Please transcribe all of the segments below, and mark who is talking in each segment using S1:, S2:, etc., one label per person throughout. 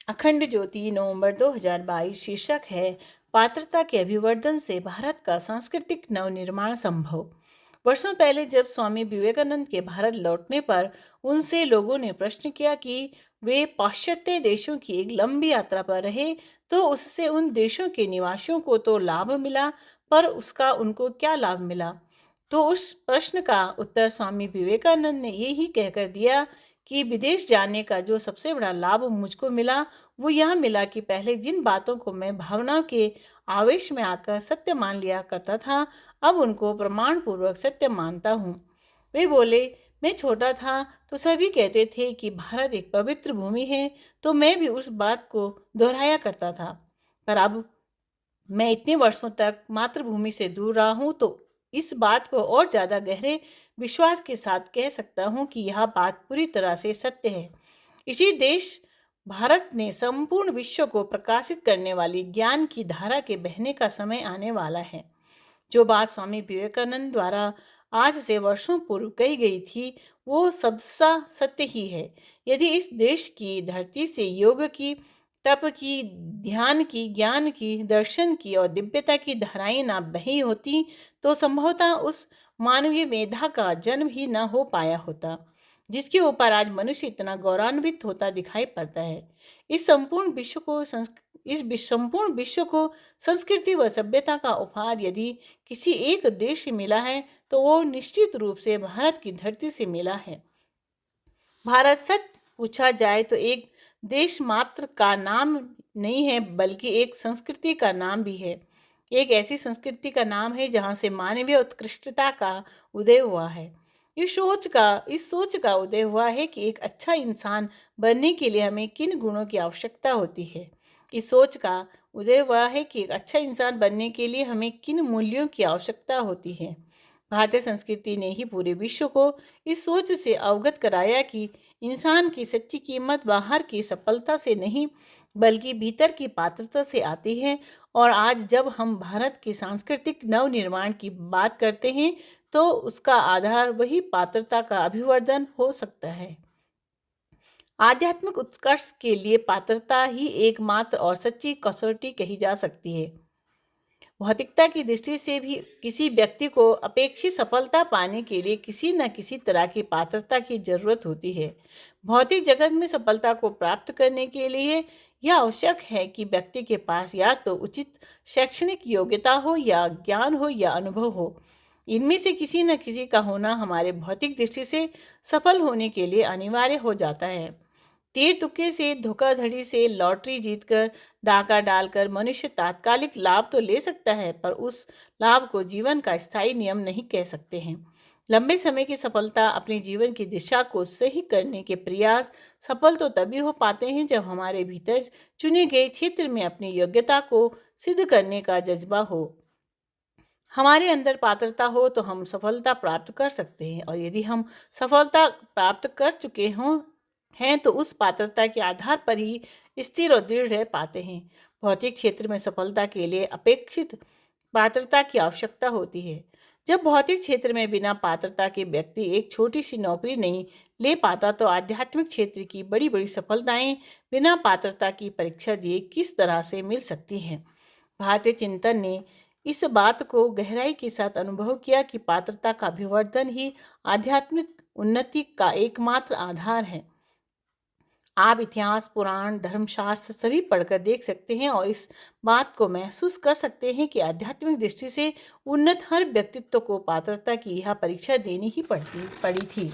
S1: अखंड ज्योति नवंबर 2022 शीर्षक है पात्रता के अभिवर्धन से भारत का सांस्कृतिक नवनिर्माण संभव। वर्षों पहले जब स्वामी विवेकानंद के भारत लौटने पर उनसे लोगों ने प्रश्न किया कि वे पाश्चात्य देशों की एक लंबी यात्रा पर रहे तो उससे उन देशों के निवासियों को तो लाभ मिला, पर उसका उनको क्या लाभ मिला। तो उस प्रश्न का उत्तर स्वामी विवेकानंद ने ये ही कहकर दिया कि विदेश जाने का जो सबसे बड़ा लाभ मुझको मिला वो यह मिला कि पहले जिन बातों को मैं भावनाओं के आवेश में आकर सत्य मान लिया करता था, अब उनको प्रमाण पूर्वक सत्य मानता हूँ। वे बोले, मैं छोटा था तो सभी कहते थे कि भारत एक पवित्र भूमि है, तो मैं भी उस बात को दोहराया करता था। पर अब मैं इतने वर्षों तक मातृभूमि से दूर रहा हूँ तो इस बात को और ज्यादा गहरे विश्वास के साथ कह सकता हूँ कि यह बात पूरी तरह से सत्य है। इसी देश भारत ने संपूर्ण विश्व को प्रकाशित करने वाली ज्ञान की धारा के बहने का समय आने वाला है। जो बात स्वामी विवेकानंद द्वारा आज से वर्षों पूर्व कही गई थी वो सबसा सत्य ही है। यदि इस देश की धरती से योग की, तप की, ध्यान की, ज्ञान की, दर्शन की और दिव्यता की धाराएं ना बही होती तो संभवतः उस मानवीय मेधा का जन्म ही न हो पाया होता जिसके ऊपर आज मनुष्य इतना गौरवान्वित होता दिखाई पड़ता है। इस संपूर्ण विश्व को संपूर्ण विश्व को संस्कृति व सभ्यता का उपहार यदि किसी एक देश से मिला है तो वो निश्चित रूप से भारत की धरती से मिला है। भारत सच पूछा जाए तो एक देश मात्र का नाम नहीं है बल्कि एक संस्कृति का नाम भी है। एक ऐसी संस्कृति का नाम है जहाँ से मानवीय उत्कृष्टता का उदय हुआ है। इस सोच का उदय हुआ है कि एक अच्छा इंसान बनने के लिए हमें किन गुणों की आवश्यकता होती है। इस सोच का उदय हुआ है कि एक अच्छा इंसान बनने के लिए हमें किन मूल्यों की आवश्यकता होती है। भारतीय संस्कृति ने ही पूरे विश्व को इस सोच से अवगत कराया कि इंसान की सच्ची कीमत बाहर की सफलता से नहीं बल्कि भीतर की पात्रता से आती है। और आज जब हम भारत के सांस्कृतिक नवनिर्माण की बात करते हैं तो उसका आधार वही पात्रता का अभिवर्धन हो सकता है। आध्यात्मिक उत्कर्ष के लिए पात्रता ही एकमात्र और सच्ची कसौटी कही जा सकती है। भौतिकता की दृष्टि से भी किसी व्यक्ति को अपेक्षित सफलता पाने के लिए किसी न किसी तरह की पात्रता की जरूरत होती है। भौतिक जगत में सफलता को प्राप्त करने के लिए यह आवश्यक है कि व्यक्ति के पास या तो उचित शैक्षणिक योग्यता हो या ज्ञान हो या अनुभव हो। इनमें से किसी न किसी का होना हमारे भौतिक दृष्टि से सफल होने के लिए अनिवार्य हो जाता है। तीर तुक्के से, धोखाधड़ी से, लॉटरी जीतकर, डाका डालकर मनुष्य तात्कालिक लाभ तो ले सकता है, पर उस लाभ को जीवन का स्थायी नियम नहीं कह सकते हैं। लंबे समय की सफलता अपने जीवन की दिशा को सही करने के प्रयास सफल तो तभी हो पाते हैं जब हमारे भीतर चुने गए क्षेत्र में अपनी योग्यता को सिद्ध करने का जज्बा हो। हमारे अंदर पात्रता हो तो हम सफलता प्राप्त कर सकते हैं, और यदि हम सफलता प्राप्त कर चुके हों हैं तो उस पात्रता के आधार पर ही स्थिर और दृढ़ रह पाते हैं। भौतिक क्षेत्र में सफलता के लिए अपेक्षित पात्रता की आवश्यकता होती है। जब भौतिक क्षेत्र में बिना पात्रता के व्यक्ति एक छोटी सी नौकरी नहीं ले पाता तो आध्यात्मिक क्षेत्र की बड़ी बड़ी सफलताएं बिना पात्रता की परीक्षा दिए किस तरह से मिल सकती हैं। भारतीय चिंतन ने इस बात को गहराई के साथ अनुभव किया कि पात्रता का अभिवर्धन ही आध्यात्मिक उन्नति का एकमात्र आधार है। आप इतिहास, पुराण, धर्मशास्त्र सभी पढ़कर देख सकते हैं और इस बात को महसूस कर सकते हैं कि आध्यात्मिक दृष्टि से उन्नत हर व्यक्तित्व को पात्रता की यह परीक्षा देनी ही पड़ी थी।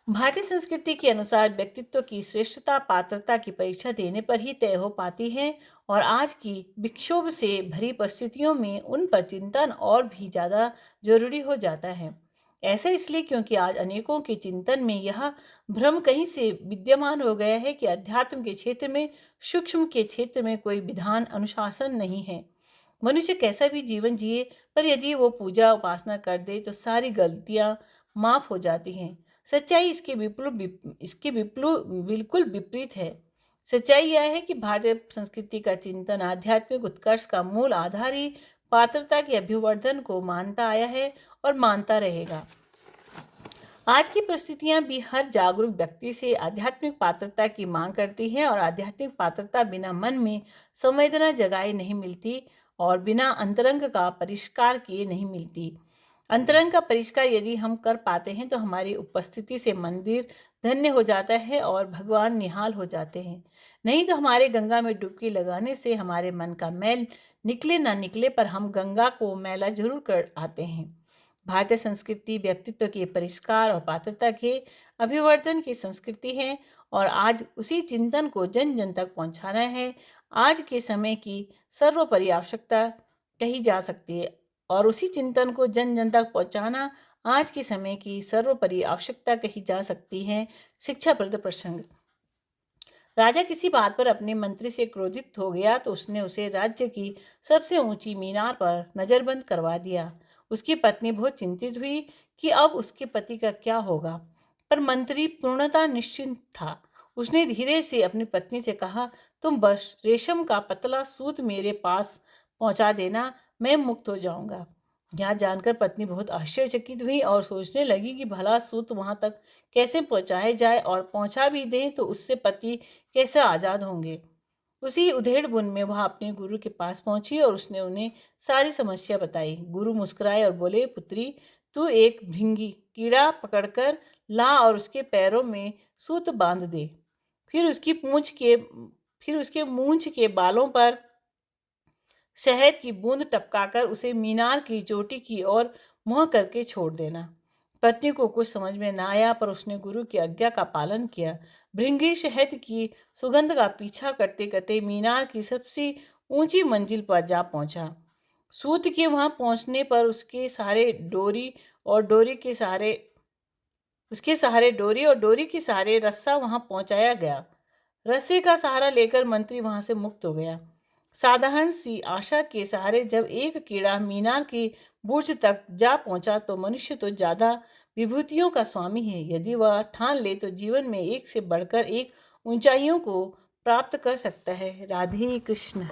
S1: भारतीय संस्कृति के अनुसार व्यक्तित्व की श्रेष्ठता पात्रता की परीक्षा देने पर ही तय हो पाती है, और आज की विक्षोभ से भरी परिस्थितियों में उन पर चिंतन और भी ज़्यादा जरूरी हो जाता है। ऐसा इसलिए क्योंकि आज अनेकों के चिंतन में यह भ्रम कहीं से विद्यमान हो गया है कि अध्यात्म के क्षेत्र में, सूक्ष्म के क्षेत्र में कोई विधान अनुशासन नहीं है। मनुष्य कैसा भी जीवन जिए, पर यदि वो पूजा उपासना कर दे तो सारी गलतियां माफ हो जाती हैं। सच्चाई इसके बिल्कुल विपरीत है। सच्चाई यह है कि भारतीय संस्कृति का चिंतन आध्यात्मिक उत्कर्ष का मूल आधार ही पात्रता के अभिवर्धन को मानता आया है और मानता रहेगा। आज की परिस्थितियां भी हर जागरूक व्यक्ति से आध्यात्मिक पात्रता की मांग करती है, और आध्यात्मिक पात्रता बिना मन में संवेदना जगाए नहीं मिलती, और बिना अंतरंग का परिष्कार किए नहीं मिलती। अंतरंग का परिष्कार यदि हम कर पाते हैं तो हमारी उपस्थिति से मंदिर धन्य हो जाता है और भगवान निहाल हो जाते हैं। नहीं तो हमारे गंगा में डुबकी लगाने से हमारे मन का मैल निकले ना निकले, पर हम गंगा को मैला जरूर कर आते हैं। भारतीय संस्कृति व्यक्तित्व के परिष्कार और पात्रता के अभिवर्धन की संस्कृति है, और आज उसी चिंतन को जन जन तक पहुंचाना है आज के समय की सर्वोपरि आवश्यकता कही जा सकती है। और उसी चिंतन को जन जन तक पहुंचाना आज के समय की सर्वोपरि आवश्यकता कही जा सकती है। शिक्षाप्रद प्रसंग। राजा किसी बात पर अपने मंत्री से क्रोधित हो गया तो उसने उसे राज्य की सबसे ऊंची मीनार पर नजरबंद करवा दिया। उसकी पत्नी बहुत चिंतित हुई कि अब उसके पति का क्या होगा, पर मंत्री पूर्णतः निश्चिंत था। उसने धीरे से अपनी पत्नी से कहा, तुम बस रेशम का पतला सूत मेरे पास पहुंचा देना, मैं मुक्त हो जाऊंगा। यह जानकर पत्नी बहुत आश्चर्यचकित हुई और सोचने लगी कि भला सूत वहां तक कैसे पहुंचाए जाए, और पहुंचा भी दें तो उससे पति कैसे आजाद होंगे। उसी उधेड़ बुन में वह अपने गुरु के पास पहुंची और उसने उन्हें सारी समस्या बताई। गुरु मुस्कुराए और बोले, पुत्री, तू एक भृंगी कीड़ा पकड़कर ला और उसके पैरों में सूत बांध दे। फिर उसकी पूंछ के फिर उसके मूंछ के बालों पर शहद की बूंद टपकाकर उसे मीनार की चोटी की ओर मुंह करके छोड़ देना। पत्नी को कुछ समझ में न आया, पर उसने गुरु की आज्ञा का पालन किया। भृंगी शहद की सुगंध का पीछा करते करते मीनार की सबसे ऊंची मंजिल पर जा पहुंचा। सूत के वहां पहुंचने पर उसके सहारे डोरी के सहारे रस्सा वहां पहुंचाया गया। रस्से का सहारा लेकर मंत्री वहां से मुक्त हो गया। साधारण सी आशा के सहारे जब एक कीड़ा मीनार की बुर्ज तक जा पहुंचा तो मनुष्य तो ज्यादा विभूतियों का स्वामी है। यदि वह ठान ले तो जीवन में एक से बढ़कर एक ऊंचाइयों को प्राप्त कर सकता है। राधे कृष्ण।